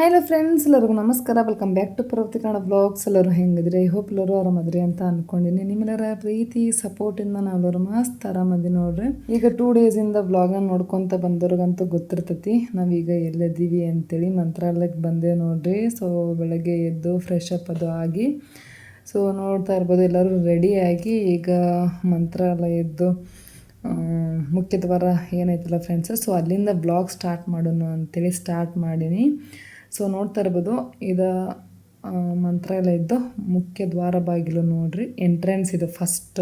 Hello friends, ಎಲ್ಲರಿಗೂ ನಮಸ್ಕಾರ. Welcome back to ಪ್ರವೃತ್ತಿ ಕನ್ನಡ ಬ್ಲಾಗ್ಸ್. ಎಲ್ಲರೂ ಹೆಂಗಿದ್ರಿ? ಐ ಹೋಪ್ ಎಲ್ಲರೂ ಆರಾಮದ್ರಿ ಅಂತ ಅಂದ್ಕೊಂಡಿನಿ. ನಿಮ್ಮೆಲ್ಲರ ಪ್ರೀತಿ ಸಪೋರ್ಟಿಂದ ನಾವೆಲ್ಲರೂ ಮಸ್ತ್ ಆರಾಮದಿ ನೋಡ್ರಿ. ಈಗ 2 ಡೇಸಿಂದ ಬ್ಲಾಗ್ನ ನೋಡ್ಕೊತ ಬಂದವ್ರಿಗಂತೂ ಗೊತ್ತಿರ್ತೈತಿ ನಾವೀಗ ಎಲ್ಲಿದ್ದೀವಿ ಅಂತೇಳಿ. ಮಂತ್ರಾಲಯಕ್ಕೆ ಬಂದೆ ನೋಡ್ರಿ. ಸೊ ಬೆಳಗ್ಗೆ ಎದ್ದು ಫ್ರೆಶ್ ಅಪ್ ಅದು ಆಗಿ ಸೊ ನೋಡ್ತಾ ಇರ್ಬೋದು ಎಲ್ಲರೂ ರೆಡಿಯಾಗಿ ಈಗ ಮಂತ್ರಾಲಯದ್ದು ಮುಖ್ಯ ದ್ವಾರ ಏನೈತಲ್ಲ ಫ್ರೆಂಡ್ಸ್, ಸೊ ಅಲ್ಲಿಂದ ಬ್ಲಾಗ್ ಸ್ಟಾರ್ಟ್ ಮಾಡೋಣ ಅಂತೇಳಿ ಸ್ಟಾರ್ಟ್ ಮಾಡೀನಿ. ಸೊ ನೋಡ್ತಾ ಇರ್ಬೋದು ಇದು ಮಂತ್ರಾಲಯದ್ದು ಮುಖ್ಯ ದ್ವಾರ ಬಾಗಿಲು ನೋಡ್ರಿ. ಎಂಟ್ರೆನ್ಸ್ ಇದು ಫಸ್ಟ್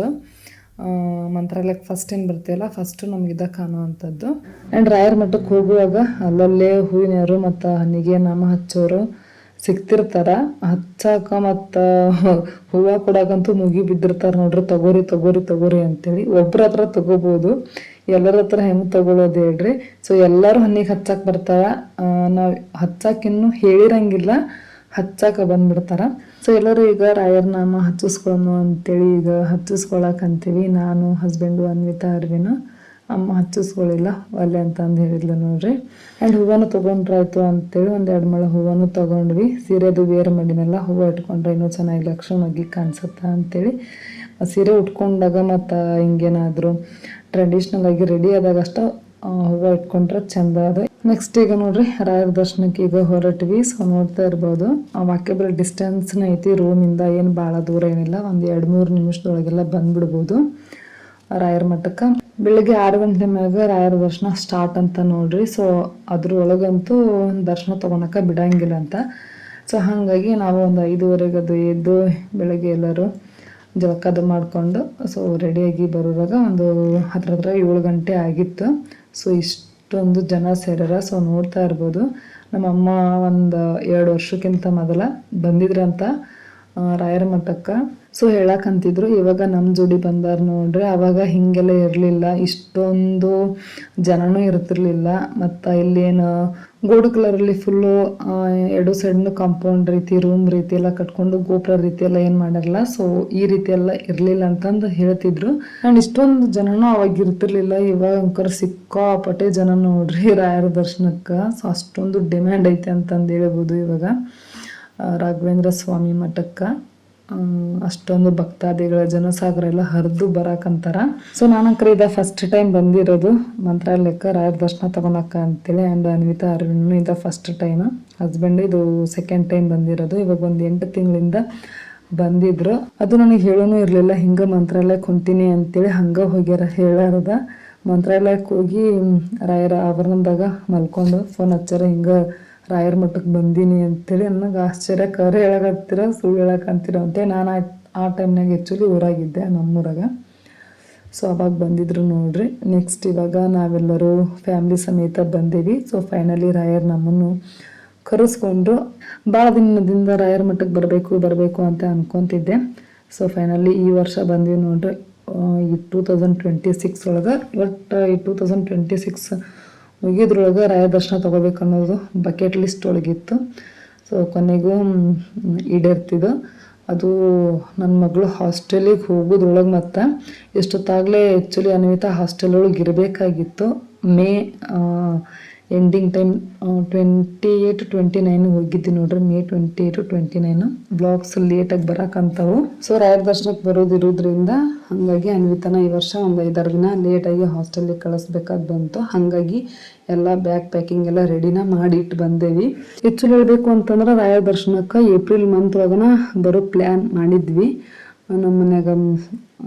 ಮಂತ್ರಾಲಯಕ್ಕೆ ಫಸ್ಟ್ ಏನು ಬರ್ತೀವಲ್ಲ ಫಸ್ಟು ನಮಗಿದ ಕಾಣುವಂಥದ್ದು. ಆ್ಯಂಡ್ ರಾಯರ ಮಠಕ್ಕೆ ಹೋಗುವಾಗ ಅಲ್ಲಲ್ಲೇ ಹೂವಿನವರು ಮತ್ತು ಹಣ್ಣಿಗೆ ನಾಮ ಹಚ್ಚೋರು ಸಿಗ್ತಿರ್ತಾರ. ಹಚ್ಚಾಕ ಮತ್ತು ಹೂವು ಕೊಡೋಕಂತೂ ಮುಗಿ ಬಿದ್ದಿರ್ತಾರೆ ನೋಡ್ರಿ. ತಗೋರಿ ಅಂತೇಳಿ ಒಬ್ರ ಹತ್ರ ತಗೋಬೋದು, ಎಲ್ಲರ ಹತ್ರ ಹೆಂಗೆ ತಗೊಳ್ಳೋದು ಹೇಳ್ರಿ. ಸೊ ಎಲ್ಲರೂ ಹಣ್ಣಿಗೆ ಹಚ್ಚಕ್ಕೆ ಬರ್ತಾರ. ನಾವು ಹಚ್ಚಾಕಿನ್ನೂ ಹೇಳಿರಂಗಿಲ್ಲ, ಹಚ್ಚಾಕ ಬಂದ್ಬಿಡ್ತಾರ. ಸೊ ಎಲ್ಲರೂ ಈಗ ರಾಯರ ನಾಮ ಹಚ್ಚಿಸ್ಕೊಳ್ಳೋಣ ಅಂತೇಳಿ ಈಗ ಹಚ್ಚಿಸ್ಕೊಳಕಂತೀವಿ. ನಾನು, ಹಸ್ಬೆಂಡು, ಅನ್ವಿತಾ, ಅರ್ವಿನ. ಅಮ್ಮ ಹಚ್ಚಿಸ್ಕೊಳ್ಳಿಲ್ಲ ಒಲ್ಲೆ ಅಂತಂದು ಹೇಳಿದ್ಲು ನೋಡ್ರಿ. ಆ್ಯಂಡ್ ಹೂವನ್ನು ತೊಗೊಂಡ್ರಾಯ್ತು ಅಂತೇಳಿ 1-2 ಮೊಳ ಹೂವನ್ನು ತೊಗೊಂಡ್ವಿ. ಸೀರೆದು ವೇರ್ ಮಾಡಿನೆಲ್ಲ ಹೂವು ಇಟ್ಕೊಂಡ್ರೆ ಇನ್ನೂ ಚೆನ್ನಾಗಿ ಲಕ್ಷಣವಾಗಿ ಕಾಣಿಸುತ್ತಾ ಅಂತೇಳಿ ಸೀರೆ ಉಟ್ಕೊಂಡಾಗ ಮತ್ತು ಹಿಂಗೇನಾದರೂ ಟ್ರೆಡಿಷ್ನಲ್ ಆಗಿ ರೆಡಿ ಆದಾಗ ಅಷ್ಟು ಹೂವು ಇಟ್ಕೊಂಡ್ರೆ ಚೆಂದ ಅದು. ನೆಕ್ಸ್ಟ್ ಈಗ ನೋಡ್ರಿ ರಾಯರ ದರ್ಶನಕ್ಕೆ ಈಗ ಹೊರಟ್ವಿ. ಸೊ ನೋಡ್ತಾ ಇರ್ಬೋದು ವಾಕ್ಯಬಲ್ ಡಿಸ್ಟೆನ್ಸ್ನ ಐತಿ ರೂಮಿಂದ. ಏನು ಭಾಳ ದೂರ ಏನಿಲ್ಲ, 1-2-3 ನಿಮಿಷದೊಳಗೆಲ್ಲ ಬಂದ್ಬಿಡ್ಬೋದು ರಾಯರ ಮಠಕ್ಕೆ. ಬೆಳಿಗ್ಗೆ 6 ಗಂಟೆ ಮ್ಯಾಗ ರಾಯರ ದರ್ಶನ ಸ್ಟಾರ್ಟ್ ಅಂತ ನೋಡ್ರಿ. ಸೊ ಅದ್ರೊಳಗಂತೂ ದರ್ಶನ ತೊಗೊಳಕ್ಕೆ ಬಿಡಂಗಿಲ್ಲ ಅಂತ. ಸೊ ಹಾಗಾಗಿ ನಾವು ಒಂದು 5:30 ಅದು ಎದ್ದು ಬೆಳಗ್ಗೆ ಎಲ್ಲರೂ ಜಳಕದು ಮಾಡಿಕೊಂಡು ಸೊ ರೆಡಿಯಾಗಿ ಬರೋವಾಗ ಒಂದು ಹತ್ರ 7 ಗಂಟೆ ಆಗಿತ್ತು. ಸೊ ಇಷ್ಟೊಂದು ಜನ ಸೇರ್ಯಾರ. ಸೊ ನೋಡ್ತಾ ಇರ್ಬೋದು ನಮ್ಮಮ್ಮ ಒಂದು 2 ವರ್ಷಕ್ಕಿಂತ ಮೊದಲ ಬಂದಿದ್ರಂತ ರಾಯರ ಮಠಕ್ಕೆ. ಸೊ ಹೇಳಕ್ಕಂತಿದ್ರು ಇವಾಗ ನಮ್ಮ ಜೋಡಿ ಬಂದಾರ ನೋಡ್ರಿ. ಅವಾಗ ಹಿಂಗೆಲ್ಲ ಇರಲಿಲ್ಲ, ಇಷ್ಟೊಂದು ಜನನೂ ಇರ್ತಿರ್ಲಿಲ್ಲ. ಮತ್ತು ಇಲ್ಲೇನು ಗೋಲ್ಡ್ ಕಲರಲ್ಲಿ ಫುಲ್ಲು 2 ಸೈಡ್ನು ಕಾಂಪೌಂಡ್ ರೀತಿ ರೂಮ್ ರೀತಿ ಎಲ್ಲ ಕಟ್ಕೊಂಡು ಗೋಪುರ ರೀತಿ ಎಲ್ಲ ಏನು ಮಾಡಿರಲ್ಲ. ಸೊ ಈ ರೀತಿ ಎಲ್ಲ ಇರಲಿಲ್ಲ ಅಂತಂದು ಹೇಳ್ತಿದ್ರು. ಆ್ಯಂಡ್ ಇಷ್ಟೊಂದು ಜನನೂ ಅವಾಗ ಇರ್ತಿರ್ಲಿಲ್ಲ. ಇವಾಗ ಅಂಕರ್ ಸಿಕ್ಕಾಪಟ್ಟೆ ಜನ ನೋಡ್ರಿ ರಾಯರ ದರ್ಶನಕ್ಕೆ. ಸೊ ಅಷ್ಟೊಂದು ಡಿಮ್ಯಾಂಡ್ ಐತೆ ಅಂತಂದು ಹೇಳ್ಬೋದು ಇವಾಗ ರಾಘವೇಂದ್ರ ಸ್ವಾಮಿ ಮಠಕ್ಕೆ. ಅಷ್ಟೊಂದು ಭಕ್ತಾದಿಗಳ ಜನಸಾಗರ ಎಲ್ಲ ಹರಿದು ಬರಾಕಂತಾರ. ಸೊ ನಾನಂಕರ ಇದು ಫಸ್ಟ್ ಟೈಮ್ ಬಂದಿರೋದು ಮಂತ್ರಾಲಯಕ್ಕೆ ರಾಯರ ದರ್ಶನ ತಗೊಳಕ ಅಂತೇಳಿ. ಆ್ಯಂಡ್ ಅನ್ವಿತಾ ಅರ್ವಿನೂ ಇದು ಫಸ್ಟ್ ಟೈಮ್, ಹಸ್ಬೆಂಡ್ ಇದು ಸೆಕೆಂಡ್ ಟೈಮ್ ಬಂದಿರೋದು. ಇವಾಗ ಒಂದು 8 ತಿಂಗಳಿಂದ ಬಂದಿದ್ರು. ಅದು ನನಗೆ ಹೇಳೋನು ಇರಲಿಲ್ಲ ಹಿಂಗೆ ಮಂತ್ರಾಲಯಕ್ಕೆ ಹೊಂಟೀನಿ ಅಂತೇಳಿ. ಹಂಗೆ ಹೋಗ್ಯಾರ ಹೇಳಾರದ. ಮಂತ್ರಾಲಯಕ್ಕೆ ಹೋಗಿ ರಾಯರ ಆವರಣದಾಗ ಮಲ್ಕೊಂಡು ಫೋನ್ ಹಚ್ಚಾರ ಹಿಂಗೆ ರಾಯರ ಮಠಕ್ಕೆ ಬಂದೀನಿ ಅಂತೇಳಿ. ನನಗೆ ಆಶ್ಚರ್ಯ, ಕರೆ ಹೇಳಕತ್ತೀರ ಸುಳ್ಳು ಹೇಳಕ್ಕಂತೀರ ಅಂತೇಳಿ. ನಾನು ಆ ಟೈಮ್ನಾಗ ಆ್ಯಕ್ಚುಲಿ ಊರಾಗಿದ್ದೆ ನಮ್ಮೂರಾಗ. ಸೊ ಅವಾಗ ಬಂದಿದ್ರು ನೋಡ್ರಿ. ನೆಕ್ಸ್ಟ್ ಇವಾಗ ನಾವೆಲ್ಲರೂ ಫ್ಯಾಮ್ಲಿ ಸಮೇತ ಬಂದೀವಿ. ಸೊ ಫೈನಲಿ ರಾಯರ್ ನಮ್ಮನ್ನು ಕರೆಸ್ಕೊಂಡ್ರು. ಭಾಳ ದಿನದಿಂದ ರಾಯರ ಮಠಕ್ಕೆ ಬರಬೇಕು ಅಂತ ಅನ್ಕೊತಿದ್ದೆ. ಸೊ ಫೈನಲಿ ಈ ವರ್ಷ ಬಂದ್ವಿ ನೋಡ್ರಿ. ಈ 2026 ಒಳಗೆ ಒಟ್ಟು ಈ 2026 ಮುಗಿದ್ರೊಳಗೆ ರಾಯ ದರ್ಶನ ತೊಗೋಬೇಕು ಅನ್ನೋದು ಬಕೆಟ್ ಲಿಸ್ಟ್ ಒಳಗಿತ್ತು. ಸೊ ಕೊನೆಗೂ ಈಡೇರ್ತಿದ್ದು. ಅದು ನನ್ನ ಮಗಳು ಹಾಸ್ಟೆಲಿಗೆ ಹೋಗೋದ್ರೊಳಗೆ ಮತ್ತು ಎಷ್ಟೊತ್ತಾಗಲೇ ಆ್ಯಕ್ಚುಲಿ ಅನ್ವಿತಾ ಹಾಸ್ಟೆಲ್ ಒಳಗೆ ಇರಬೇಕಾಗಿತ್ತು. ಮೇ ಎಂಡಿಂಗ್ ಟೈಮ್ 28-29 ಹೋಗಿದ್ದಿ ನೋಡ್ರಿ. ಮೇ 28-29 ಬ್ಲಾಗ್ಸ್ ಲೇಟಾಗಿ ಬರೋಕ್ಕಂತವು. ಸೊ ರಾಯರ ದರ್ಶನಕ್ಕೆ ಬರೋದಿರೋದ್ರಿಂದ ಹಾಗಾಗಿ ಅನ್ವಿತಾನ ಈ ವರ್ಷ ಒಂದು 5-6 ದಿನ ಲೇಟಾಗಿ ಹಾಸ್ಟೆಲಿಗೆ ಕಳಿಸ್ಬೇಕಾಗಿ ಬಂತು. ಹಾಗಾಗಿ ಎಲ್ಲ ಬ್ಯಾಗ್ ಪ್ಯಾಕಿಂಗ್ ಎಲ್ಲ ರೆಡಿನ ಮಾಡಿಟ್ಟು ಬಂದೇವಿ. ಆ್ಯಕ್ಚುಲಿ ಹೇಳಬೇಕು ಅಂತಂದ್ರೆ ರಾಯರ ದರ್ಶನಕ್ಕೆ ಏಪ್ರಿಲ್ ಮಂತ್ ಒಳಗನ ಬರೋ ಪ್ಲ್ಯಾನ್ ಮಾಡಿದ್ವಿ. ನಮ್ಮ ಮನ್ಯಾಗ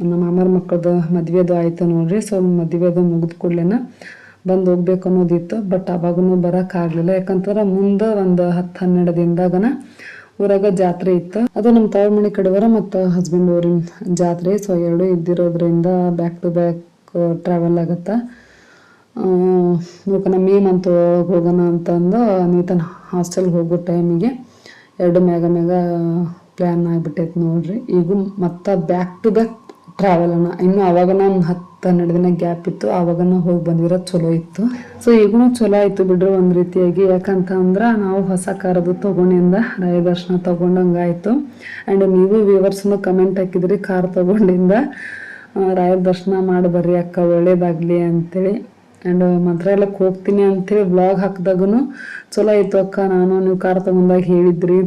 ನಮ್ಮ ಮಾಮರ ಮಕ್ಕಳದು ಮದುವೆದು ಆಯಿತು ನೋಡ್ರಿ. ಸೊ ಮದುವೆದು ಮುಗಿದ ಕೂಡಲೇನ ಬಂದು ಹೋಗ್ಬೇಕು ಅನ್ನೋದಿತ್ತು. ಬಟ್ ಅವಾಗೂ ಬರೋಕ್ಕಾಗಲಿಲ್ಲ. ಯಾಕಂತಂದ್ರೆ ಮುಂದೆ ಒಂದು 10-12 ದಿನದಾಗನ ಊರಾಗ ಜಾತ್ರೆ ಇತ್ತು. ಅದು ನಮ್ಮ ತವ್ರ ಮನೆ ಕಡೆಯವರ ಮತ್ತು ಹಸ್ಬೆಂಡ್ ಊರಿನ ಜಾತ್ರೆ. ಸೊ 2 ಇದ್ದಿರೋದ್ರಿಂದ ಬ್ಯಾಕ್ ಟು ಬ್ಯಾಕ್ ಟ್ರಾವೆಲ್ ಆಗುತ್ತೆ. ನೋಡ್ಕೊಂಡು ಮೇ ಮಂತ್ ಹೋಗೋಣ ಅಂತಂದು ಅನ್ವಿತನ ಹಾಸ್ಟೆಲ್ಗೆ ಹೋಗೋ ಟೈಮಿಗೆ 2 ಮ್ಯಾಗ ಪ್ಲ್ಯಾನ್ ಆಗಿಬಿಟ್ಟೈತೆ ನೋಡ್ರಿ. ಈಗ ಮತ್ತು ಬ್ಯಾಕ್ ಟು ಬ್ಯಾಕ್ ಟ್ರಾವೆಲನ. ಇನ್ನು ಅವಾಗನ ಒಂದು 10-12 ದಿನ ಗ್ಯಾಪ್ ಇತ್ತು. ಆವಾಗನ ಹೋಗಿ ಬಂದಿರೋದು ಚಲೋ ಇತ್ತು. ಸೊ ಈಗೂ ಚಲೋ ಆಯಿತು ಬಿಡ್ರಿ ಒಂದು ರೀತಿಯಾಗಿ. ಯಾಕಂತಂದ್ರೆ ನಾವು ಹೊಸ ಕಾರದು ತೊಗೊಂಡಿಂದ ರಾಯ ದರ್ಶನ ತೊಗೊಂಡಂಗಾಯಿತು. ಆ್ಯಂಡ್ ನೀವು ವ್ಯೂವರ್ಸ್ನು ಕಮೆಂಟ್ ಹಾಕಿದ್ರಿ ಕಾರ್ ತೊಗೊಂಡಿಂದ ರಾಯರ ದರ್ಶನ ಮಾಡಿ ಬರ್ರಿ ಅಕ್ಕ ಒಳ್ಳೇದಾಗಲಿ ಅಂತೇಳಿ. ಆ್ಯಂಡ್ ಮಂತ್ರಾಲಯಕ್ಕೆ ಹೋಗ್ತೀನಿ ಅಂಥೇಳಿ ವ್ಲಾಗ್ ಹಾಕಿದಾಗೂ ಚಲೋ ಆಯಿತು ಅಕ್ಕ, ನಾನು ನೀವು ಕಾರ್ ತೊಗೊಂಡಾಗ ಹೇಳಿದ್ರಿ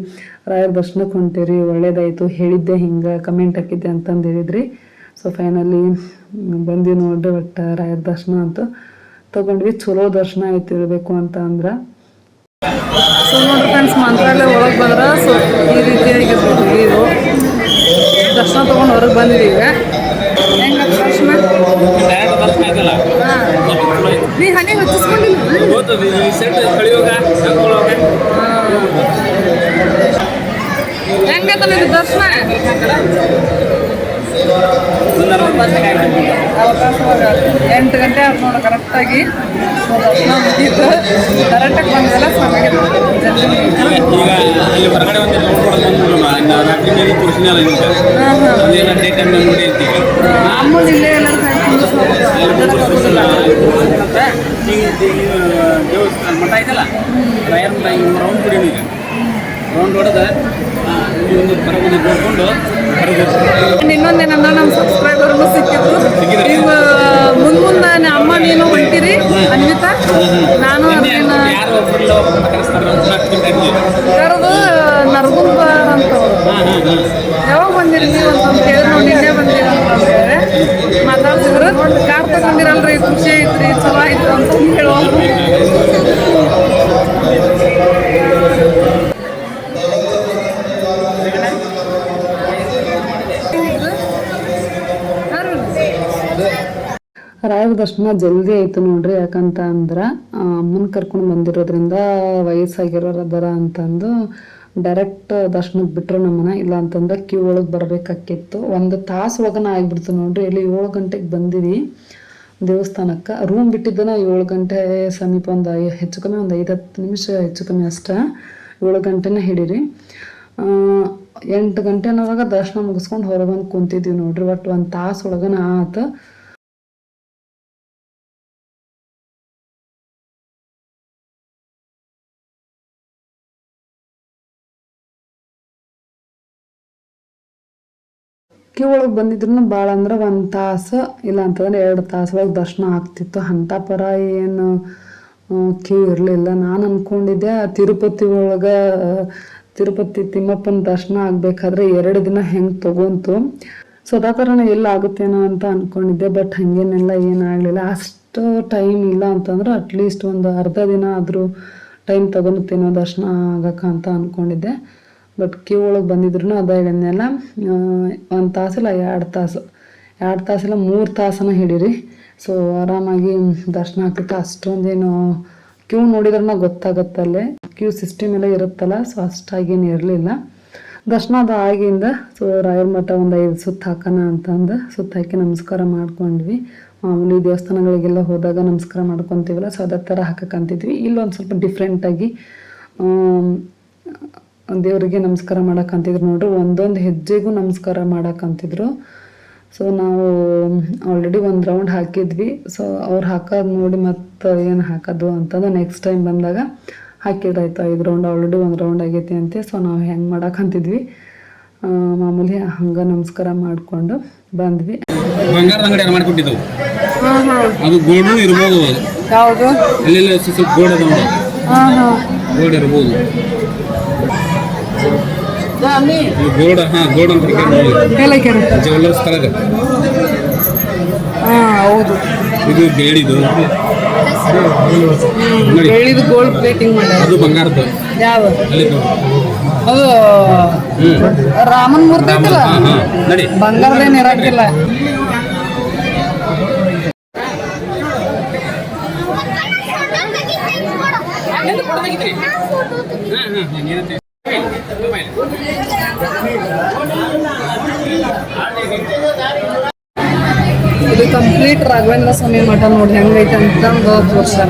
ರಾಯರ ದರ್ಶನಕ್ಕೆ ಹೊಂಟೀರಿ, ಒಳ್ಳೇದಾಯಿತು, ಹೇಳಿದ್ದೆ ಹಿಂಗೆ ಕಮೆಂಟ್ ಹಾಕಿದ್ದೆ ಅಂತಂದು ಹೇಳಿದ್ರಿ. ಸೊ ಫೈನಲಿ ಬಂದ್ವಿ ನೋಡ್ರಿ. ಒಟ್ಟು ರಾಯರ ದರ್ಶನ ಅಂತೂ ತೊಗೊಂಡ್ವಿ, ಚಲೋ ದರ್ಶನ ಆಯ್ತು ಇರಬೇಕು ಅಂತ ಅಂದ್ರೆ. ಸೊ ನೋಡ್ರಿ ಫ್ರೆಂಡ್ಸ್, ಮಂತ್ರಾಲಯ ಒಳಗೆ ಬಂದ್ರೆ ಸೊ ಈ ರೀತಿಯಾಗಿರ್ಬೋದು. ಇದು ದರ್ಶನ ತೊಗೊಂಡು ಹೊರಗೆ ಬಂದಿದ್ದೀವಿ. ಈಗ ಹೆಂಗ ದರ್ಶನ ನೀ ಹನಿ ಹಚ್ಚಿಸ್ಕೊಂಡಿಲ್ಲ ಹೆಂಗೈತ ನಿಮ್ಗೆ ದರ್ಶನ? ಅವಕಾಶವಾಗ 8 ಗಂಟೆ ಆಯ್ತು ನೋಡ ಕರೆಕ್ಟಾಗಿ ದರ್ಶನ ಮುಗೀತು. ಕರೆಕ್ಟಾಗಿ ಬಂದೆಲ್ಲ ಚೆನ್ನಾಗಿದೆ. ಅಮ್ಮನ ಇಲ್ಲೇ ಎಲ್ಲ ಮಠ ಐತಲ್ಲ ರಾಯರ ಮಠ ರೌಂಡ್ ಕುಡಿಯೋಣ. ಈಗ ರೌಂಡ್ ಹೊಡೆದ ಇನ್ನೊಂದೇನಂದ್ರೆ ನಮ್ಮ ಸಬ್ಸ್ಕ್ರೈಬರ್ಗೂ ಸಿಕ್ಕಿದ್ರು. ಈಗ ಮುಂದೆ ಅಮ್ಮ ನೀನು ಹೊಂಟಿರಿ ಅನ್ವಿತಾ, ನಾನು ಕರೆದು ನರಗುಂಬ ಅಂತ ಯಾವಾಗ ಬಂದಿರಿ ನೀವು ಅಂತಂದು ಕೇಳಿ ನೋಡಿ ನಿನ್ನೆ ಬಂದಿರಿ ಅಂತಂದ್ರೆ ಮಾತಾಡ್ತಿದ್ರು. ಕಾರ್ ತಗೊಂಡಿರಲ್ರಿ, ಖುಷಿ ಐತ್ರಿ, ಚಲೋ ಆಯ್ತು ಅಂತ ಹೇಳುವ. ರಾಯರ ದರ್ಶನ ಜಲ್ದಿ ಆಯಿತು ನೋಡ್ರಿ. ಯಾಕಂತ ಅಂದ್ರೆ ಅಮ್ಮನ ಕರ್ಕೊಂಡು ಬಂದಿರೋದ್ರಿಂದ ವಯಸ್ಸಾಗಿರೋರು ಅದರ ಅಂತಂದು ಡೈರೆಕ್ಟ್ ದರ್ಶನಕ್ಕೆ ಬಿಟ್ಟರು ನಮ್ಮನ್ನ. ಇಲ್ಲ ಅಂತಂದ್ರೆ ಕ್ಯೂ ಒಳಗೆ ಬರಬೇಕಾಕಿತ್ತು. 1 ತಾಸು ಒಳಗನ ಆಗಿಬಿಡ್ತು ನೋಡ್ರಿ. ಇಲ್ಲಿ 7 ಗಂಟೆಗೆ ಬಂದಿವಿ ದೇವಸ್ಥಾನಕ್ಕೆ. ರೂಮ್ ಬಿಟ್ಟಿದ್ದನ 7 ಗಂಟೆ ಸಮೀಪ, ಒಂದು ಹೆಚ್ಚು ಕಮ್ಮಿ ಒಂದು 5-10 ನಿಮಿಷ ಹೆಚ್ಚು ಕಮ್ಮಿ ಅಷ್ಟೇ. 7 ಗಂಟೆನೇ ಹಿಡೀರಿ. 8 ಗಂಟೆನೊಳಗೆ ದರ್ಶನ ಮುಗಿಸ್ಕೊಂಡು ಹೊರಗೆ ಬಂದು ಕುಂತಿದ್ವಿ ನೋಡ್ರಿ. ಒಟ್ಟು 1 ತಾಸು ಒಳಗನ ಆತು. ಕ್ಯೂ ಒಳಗೆ ಬಂದಿದ್ರು ಭಾಳ ಅಂದ್ರೆ 1 ತಾಸು ಇಲ್ಲ ಅಂತಂದ್ರೆ 2 ತಾಸು ಒಳಗೆ ದರ್ಶನ ಆಗ್ತಿತ್ತು. ಅಂಥ ಪರ ಏನು ಕ್ಯೂ ಇರಲಿಲ್ಲ. ನಾನು ಅಂದ್ಕೊಂಡಿದ್ದೆ ತಿರುಪತಿ ಒಳಗೆ ತಿರುಪತಿ ತಿಮ್ಮಪ್ಪನ ದರ್ಶನ ಆಗಬೇಕಾದ್ರೆ 2 ದಿನ ಹೆಂಗೆ ತೊಗೊಂತು. ಸೊ ಅದ ಥರನೇ ಎಲ್ಲ ಆಗುತ್ತೇನೋ ಅಂತ ಅಂದ್ಕೊಂಡಿದ್ದೆ. ಬಟ್ ಹಾಗೇನೆಲ್ಲ ಏನಾಗಲಿಲ್ಲ. ಅಷ್ಟು ಟೈಮ್ ಇಲ್ಲ ಅಂತಂದ್ರೆ ಅಟ್ಲೀಸ್ಟ್ ಒಂದು ಅರ್ಧ ದಿನ ಆದರೂ ಟೈಮ್ ತೊಗೊಳುತ್ತೇನೋ ದರ್ಶನ ಆಗಕ್ಕೆ ಅಂತ ಅಂದ್ಕೊಂಡಿದ್ದೆ. ಬಟ್ ಕ್ಯೂ ಒಳಗೆ ಬಂದಿದ್ರು ಅದ ಹೇಳಿದ್ನೆಲ್ಲ 1 ತಾಸಿಲ್ಲ 2 ತಾಸು 2 ತಾಸಿಲ್ಲ 3 ತಾಸನ ಹಿಡೀರಿ. ಸೊ ಆರಾಮಾಗಿ ದರ್ಶನ ಆಗ್ತಿತ್ತು. ಅಷ್ಟೊಂದೇನು ಕ್ಯೂ ನೋಡಿದ್ರನ್ನ ಗೊತ್ತಾಗತ್ತಲ್ಲೇ ಕ್ಯೂ ಸಿಸ್ಟಮ್ ಎಲ್ಲ ಇರುತ್ತಲ್ಲ. ಸೊ ಅಷ್ಟಾಗೇನು ಇರಲಿಲ್ಲ. ದರ್ಶನ ಅದು ಆಗಿಂದ ಸೊ ರಾಯರ ಮಠ ಒಂದು 5 ಸುತ್ತ ಹಾಕೋಣ ಅಂತಂದು ಸುತ್ತ ಹಾಕಿ ನಮಸ್ಕಾರ ಮಾಡ್ಕೊಂಡ್ವಿ. ಮಾಮೂಲಿ ದೇವಸ್ಥಾನಗಳಿಗೆಲ್ಲ ಹೋದಾಗ ನಮಸ್ಕಾರ ಮಾಡ್ಕೊತೀವಲ್ಲ, ಸೊ ಅದೇ ಥರ ಹಾಕಕ್ಕಂತಿದ್ವಿ. ಇಲ್ಲೊಂದು ಸ್ವಲ್ಪ ಡಿಫ್ರೆಂಟಾಗಿ ದೇವರಿಗೆ ನಮಸ್ಕಾರ ಮಾಡೋಕ್ಕಂತಿದ್ರು ನೋಡ್ರಿ. ಒಂದೊಂದು ಹೆಜ್ಜೆಗೂ ನಮಸ್ಕಾರ ಮಾಡೋಕ್ಕಂತಿದ್ರು. ಸೊ ನಾವು ಆಲ್ರೆಡಿ 1 ರೌಂಡ್ ಹಾಕಿದ್ವಿ. ಸೊ ಅವ್ರು ಹಾಕೋದು ನೋಡಿ ಮತ್ತು ಏನು ಹಾಕೋದು ಅಂತಂದು ನೆಕ್ಸ್ಟ್ ಟೈಮ್ ಬಂದಾಗ ಹಾಕಿದ್ರಾಯ್ತು. 5 ರೌಂಡ್ ಆಲ್ರೆಡಿ 1 ರೌಂಡ್ ಆಗೈತಿ ಅಂತೆ. ಸೊ ನಾವು ಹೆಂಗೆ ಮಾಡೋಕ್ಕಂತಿದ್ವಿ ಮಾಮೂಲಿ ಹಂಗೆ ನಮಸ್ಕಾರ ಮಾಡಿಕೊಂಡು ಬಂದ್ವಿ. ಬಂಗಾರದ ಅಂಗಡಿ ಮಾಡ್ಕೊಟ್ಟಿದ್ದವು ಅದು ಗೋಲ್ಡ್ ಇರ್ಬೋದು. ಯಾವುದು ಅಲ್ಲೆಲ್ಲ ಸ್ವಲ್ಪ ಗೋಲ್ಡ್ ಅದ ನೋಡಿ. ಗೋಲ್ಡ್ ಇರ್ಬೋದು. ಗೋಲ್ಡ್ ಗೋಲ್ಡ್ ಅಂತ ಜ್ಯುವೆಲ್ಲರ್ಸ್ ತರ ಇದೆ. ಹೌದು, ಇದು ಬೇಡಿದು ಬೆಳ್ಳಿದು ಗೋಲ್ಡ್ ಪ್ಲೇಟಿಂಗ್ ಮಾಡಿ ಅದು ಬಂಗಾರದ್ದು. ಯಾವ ಅಲ್ಲಿದ್ದು ಅದು ರಾಮನ ಮೂರ್ತಿ ಐತಲ್ಲ, ನಡಿ ಬಂಗಾರದೇನು ಇರಾಕಿಲ್ಲ. ಇದು ಕಂಪ್ಲೀಟ್ ರಾಘವೇಂದ್ರ ಸ್ವಾಮಿ ಮಠ ನೋಡಿ ಹೆಂಗೈತೆ ಅಂತ ತೋರ್ಸಾರ.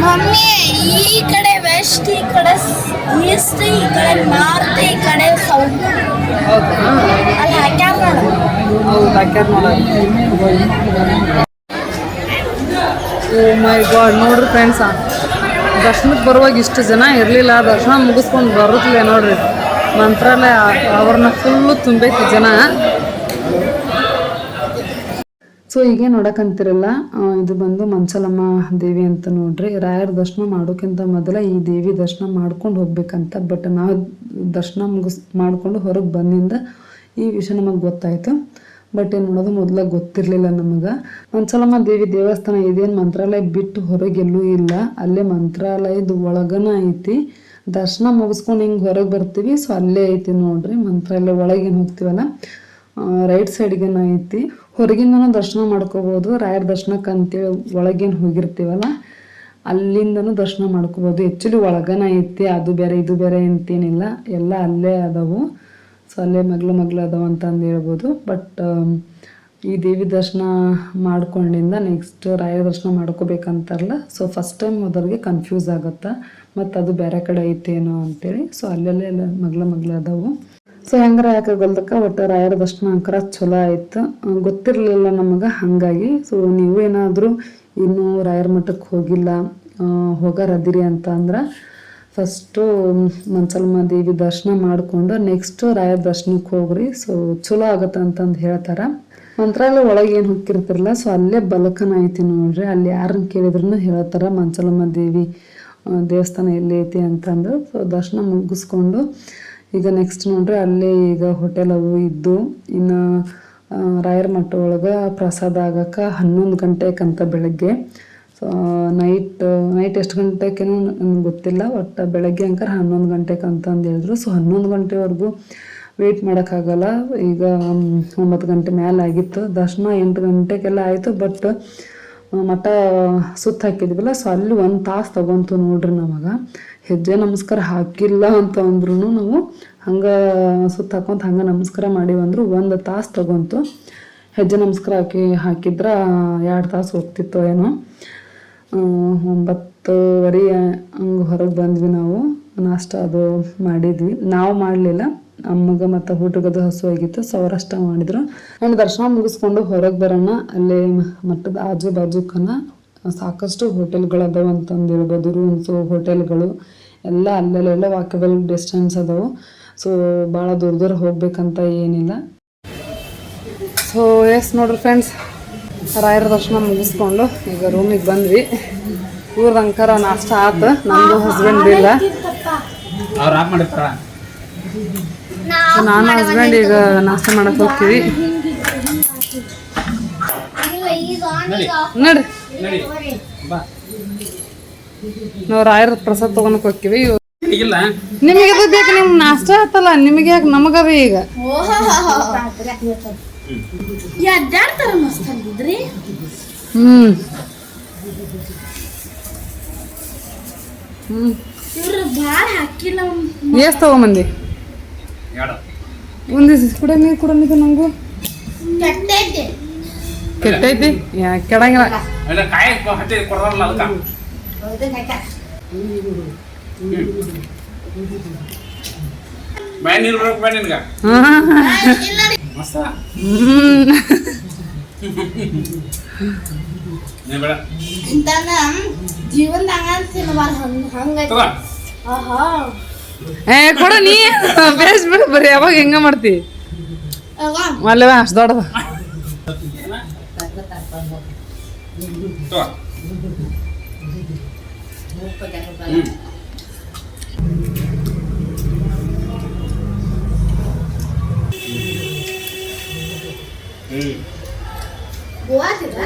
ಮಮ್ಮಿ ಈ ಕಡೆ ವೆಸ್ಟ್, ಈ ಕಡೆ ಈಸ್ಟ್, ಈ ಕಡೆ ನಾರ್ತ್, ಈ ಕಡೆ ಸೌತ್. ಹೌದಾ? ಅಲ್ಲಿ ಹಾಕ್ಯಾರ ನೋಡು. ಹೌದು, ಹಾಕ್ಯಾರ ನೋಡ. ಓ ಮೈ ಗಾಡ್, ನೋಡ್ರಿ ಫ್ರೆಂಡ್ಸ, ದರ್ಶನಕ್ಕೆ ಬರುವಾಗ ಇಷ್ಟು ಜನ ಇರಲಿಲ್ಲ. ದರ್ಶನ ಮುಗಿಸ್ಕೊಂಡು ಬರುತ್ತಲೇ ನೋಡ್ರಿ ಮಂತ್ರಾಲಯ ಅವ್ರನ್ನ ಫುಲ್ಲು ತುಂಬೈತಿ ಜನ. ಸೊ ಸೊ ಹೀಗೆ ನೋಡಕ್ಕಂತಿರಲ್ಲ ಇದು ಬಂದು ಮಂಚಲಮ್ಮ ದೇವಿ ಅಂತ ನೋಡ್ರಿ. ರಾಯರ ದರ್ಶನ ಮಾಡೋಕ್ಕಿಂತ ಮೊದಲ ಈ ದೇವಿ ದರ್ಶನ ಮಾಡ್ಕೊಂಡು ಹೋಗ್ಬೇಕಂತ. ಬಟ್ ನಾವು ದರ್ಶನ ಮಾಡಿಕೊಂಡು ಹೊರಗೆ ಬಂದಿಂದ ಈ ವಿಷಯ ನಮಗೆ ಗೊತ್ತಾಯಿತು. ಬಟ್ ಏನು ಮಾಡೋದು ಮೊದಲ ಗೊತ್ತಿರಲಿಲ್ಲ ನಮಗೆ. ಮಂಚಲಮ್ಮ ದೇವಿ ದೇವಸ್ಥಾನ ಇದೇನು ಮಂತ್ರಾಲಯ ಬಿಟ್ಟು ಹೊರಗೆಲ್ಲೂ ಇಲ್ಲ, ಅಲ್ಲೇ ಮಂತ್ರಾಲಯದ ಒಳಗನ ಐತಿ. ದರ್ಶನ ಮುಗಿಸ್ಕೊಂಡು ಹಿಂಗೆ ಹೊರಗೆ ಬರ್ತೀವಿ, ಸೊ ಅಲ್ಲೇ ಐತಿ ನೋಡ್ರಿ. ಮಂತ್ರಾಲಯ ಒಳಗೇನು ಹೋಗ್ತೀವಲ್ಲ ರೈಟ್ ಸೈಡ್ಗೇನು ಐತಿ. ಹೊರಗಿಂದನೂ ದರ್ಶನ ಮಾಡ್ಕೋಬೋದು. ರಾಯರ ದರ್ಶನಕ್ಕೆ ಅಂತೇಳಿ ಒಳಗೇನು ಹೋಗಿರ್ತೀವಲ್ಲ ಅಲ್ಲಿಂದನೂ ದರ್ಶನ ಮಾಡ್ಕೋಬೋದು. ಆ್ಯಕ್ಚುಲಿ ಒಳಗನ ಐತಿ, ಅದು ಬೇರೆ ಇದು ಬೇರೆ ಅಂತೇನಿಲ್ಲ, ಎಲ್ಲ ಅಲ್ಲೇ ಅದಾವು. ಸೊ ಅಲ್ಲೇ ಮಗ್ಲು ಅದಾವ ಅಂತಂದು ಹೇಳ್ಬೋದು. ಬಟ್ ಈ ದೇವಿ ದರ್ಶನ ಮಾಡ್ಕೊಂಡಿಂದ ನೆಕ್ಸ್ಟ್ ರಾಯರ ದರ್ಶನ ಮಾಡ್ಕೋಬೇಕಂತಾರಲ್ಲ, ಸೊ ಫಸ್ಟ್ ಟೈಮ್ ಹೋದವ್ರಿಗೆ ಕನ್ಫ್ಯೂಸ್ ಆಗುತ್ತೆ, ಮತ್ತು ಅದು ಬೇರೆ ಕಡೆ ಐತೇನೋ ಅಂತೇಳಿ. ಸೊ ಅಲ್ಲೆಲ್ಲ ಎಲ್ಲ ಮಗ್ಲು ಅದಾವು. ಸೊ ಹೆಂಗಾರ ಯಾಕಾಗಲ್ದಕ್ಕ ಒಟ್ಟು ರಾಯರ ದರ್ಶನ ಅಂಕರ ಚಲೋ ಆಯ್ತು. ಗೊತ್ತಿರಲಿಲ್ಲ ನಮಗೆ, ಹಾಗಾಗಿ. ಸೊ ನೀವು ಏನಾದರೂ ಇನ್ನೂ ರಾಯರ ಮಠಕ್ಕೆ ಹೋಗಿಲ್ಲ, ಹೋಗಾರದಿರಿ ಅಂತ ಅಂದ್ರೆ ಫಸ್ಟು ಮಂಚಲಮ್ಮ ದೇವಿ ದರ್ಶನ ಮಾಡಿಕೊಂಡು ನೆಕ್ಸ್ಟು ರಾಯರ ದರ್ಶನಕ್ಕೆ ಹೋಗ್ರಿ. ಸೊ ಚಲೋ ಆಗತ್ತೆ ಅಂತಂದು ಹೇಳ್ತಾರೆ. ಮಂತ್ರಾಲಯ ಒಳಗೆ ಏನು ಹೋಗಿರ್ತಿರಲ್ಲ, ಸೊ ಅಲ್ಲೇ ಬಲಕನ ಐತಿ ನೋಡ್ರಿ. ಅಲ್ಲಿ ಯಾರನ್ನ ಕೇಳಿದ್ರು ಹೇಳ್ತಾರೆ ಮಂಚಲಮ್ಮ ದೇವಿ ದೇವಸ್ಥಾನ ಎಲ್ಲಿ ಐತಿ ಅಂತಂದು. ಸೊ ದರ್ಶನ ಮುಗಿಸ್ಕೊಂಡು ಈಗ ನೆಕ್ಸ್ಟ್ ನೋಡ್ರಿ ಅಲ್ಲೇ ಈಗ ಹೋಟೆಲ್ ಅವು ಇದ್ದು. ಇನ್ನು ರಾಯರ ಮಠ ಒಳಗೆ ಪ್ರಸಾದ ಆಗಕ್ಕೆ 11 ಗಂಟೆಗಂತ ಬೆಳಗ್ಗೆ. ಸೊ ನೈಟ್ ಎಷ್ಟು ಗಂಟೆಗೇನೋ ನನಗೆ ಗೊತ್ತಿಲ್ಲ, ಒಟ್ಟು ಬೆಳಗ್ಗೆ ಅಂಕರ್ 11 ಗಂಟೆಗೆ ಅಂತಂದು ಹೇಳಿದ್ರು. ಸೊ 11 ಗಂಟೆವರೆಗೂ ವೆಯ್ಟ್ ಮಾಡೋಕ್ಕಾಗಲ್ಲ. ಈಗ 9 ಗಂಟೆ ಮೇಲೆ ಆಗಿತ್ತು. ದರ್ಶನ 8 ಗಂಟೆಗೆಲ್ಲ ಆಯಿತು. ಬಟ್ ಮಠ ಸುತ್ತ ಹಾಕಿದ್ವಲ್ಲ, ಸೊ ಅಲ್ಲಿ 1 ತಾಸು ತಗೊಂತು ನೋಡ್ರಿ. ನಮಗೆ ಹೆಜ್ಜೆ ನಮಸ್ಕಾರ ಹಾಕಿಲ್ಲ ಅಂತ ಅಂದ್ರೂ ನಾವು ಹಂಗೆ ಸುತ್ತ ಹಾಕೊಂತ ಹಂಗೆ ನಮಸ್ಕಾರ ಮಾಡಿವಂದ್ರು 1 ತಾಸು ತಗೊಂತು. ಹೆಜ್ಜೆ ನಮಸ್ಕಾರ ಹಾಕಿದ್ರೆ 2 ತಾಸು ಹೋಗ್ತಿತ್ತು ಏನೋ. 9:30 ಹಂಗೆ ಹೊರಗೆ ಬಂದ್ವಿ ನಾವು. ನಾಷ್ಟ ಅದು ಮಾಡಿದ್ವಿ, ನಾವು ಮಾಡಲಿಲ್ಲ. ಅಮ್ಮಗೆ ಮತ್ತು ಊಟಗದು ಹಸುವಾಗಿತ್ತು, ಸೊ ಅವರಷ್ಟ ಮಾಡಿದ್ರು. ಆ್ಯಂಡ್ ದರ್ಶನ ಮುಗಿಸ್ಕೊಂಡು ಹೊರಗೆ ಬರೋಣ. ಅಲ್ಲೇ ಮಟ್ಟದ ಆಜು ಬಾಜುಕನ ಸಾಕಷ್ಟು ಹೋಟೆಲ್ಗಳು ಅದಾವೆ ಅಂತಂದು ಹೇಳ್ಬೋದು. ರೂಮ್ಸು, ಹೋಟೆಲ್ಗಳು ಎಲ್ಲ ಅಲ್ಲೆಲ್ಲ ವಾಕಬಲ್ ಡಿಸ್ಟೆನ್ಸ್ ಅದಾವೆ. ಸೊ ಭಾಳ ದೂರ ಹೋಗ್ಬೇಕಂತ ಏನಿಲ್ಲ. ಸೊ ಎಸ್ ನೋಡ್ರಿ ಫ್ರೆಂಡ್ಸ್, ರಾಯರ ದರ್ಶನ ಮುಗಿಸ್ಕೊಂಡು ಈಗ ರೂಮಿಗೆ ಬಂದ್ವಿ. ಇವ್ರದ್ದು ಅಂಕರ ನಾಷ್ಟ ಆತು, ನಮ್ಮದು ಹಸ್ಬೆಂಡ್ ಇಲ್ಲ. ಅವ್ರು ಆಫ್ ಮಾಡಿರ್ತಾರ. ನಾನು ಹಸ್ಬೆಂಡ್ ಈಗ ನಾಷ್ಟ ಮಾಡಕ್ಕೆ ಹೋಗ್ತೀವಿ. ನೋಡ್ರಿ ಬಾ, ನಾವು ರಾಯರ ಪ್ರಸಾದ ತೊಗೊಳಕ್ ಹೋಗ್ತೀವಿ. ಈಗಿಲ್ಲ ನಿಮಗೆ ಅದು ಬೇಕು, ನಿಮ್ಗೆ ನಾಷ್ಟ ಆತಲ್ಲ, ನಿಮಗೆ ಯಾಕೆ ನಮಗದ ಈಗ. ಎದ್ದಾಡ್ತಾರ ಮಸ್ತ್ ಅಂದಿದ್ರಿ. ಇವ್ರು ಭಾಳ ಹಾಕಿಲ್ಲ. ಎಷ್ಟು ತಗೊಂಬಂದಿ? ಒಂದು ಕುಡ ನೀರು ಕೊಡೋದು ನಂಗೂ ಕೆಟ್ಟೈತಿ. ಕೆಟ್ಟೈತಿ, ಕೆಡಂಗಿಲ್ಲ. ಕಾಯಿ ಹತ್ತಿ ಕೊಡೋಲ್ಲ ಅದಕ್ಕೆ. ಬಾಯ್ ನೀರು ಬರೋಕೆ ಬಾ ನಿನ್ಗೆ. ಮಸ್ತ ನೀ ಬೇಡ ಇಂತಾನ ಜೀವನದಾಗ ತಿನ್ನಬಾರ ಹಂಗೈತಿ. ಆಹಾ ಕೊಡ ನೀ ಬೇಸ್ ಬಿಡು, ಬರೀ ಯಾವಾಗ ಹೆಂಗ ಮಾಡ್ತಿ ಅಲ್ಲವ ಅಷ್ಟು ದೊಡ್ಡದ.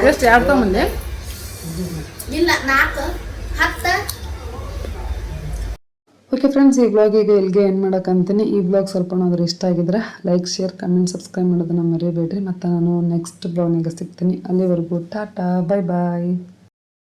ಎಷ್ಟು 2 ತಗೊಂಬಂದೆ? ಇಲ್ಲ 4 10. ಓಕೆ ಫ್ರೆಂಡ್ಸ್, ಈ ಬ್ಲಾಗ್ ಈಗ ಇಲ್ಲಿಗೆ ಏನು ಮಾಡೋಕ್ಕಂತೀನಿ. ಈ ಬ್ಲಾಗ್ ಸ್ವಲ್ಪನಾದ್ರೂ ಇಷ್ಟ ಆಗಿದ್ರೆ ಲೈಕ್, ಶೇರ್, ಕಮೆಂಟ್, ಸಬ್ಸ್ಕ್ರೈಬ್ ಮಾಡೋದನ್ನ ಮರಿಬೇಡ್ರಿ. ಮತ್ತು ನಾನು ನೆಕ್ಸ್ಟ್ ಬ್ಲಾಗ್ನಾಗ ಸಿಗ್ತೀನಿ. ಅಲ್ಲಿವರೆಗೂ ಟಾಟಾ, ಬಾಯ್ ಬಾಯ್.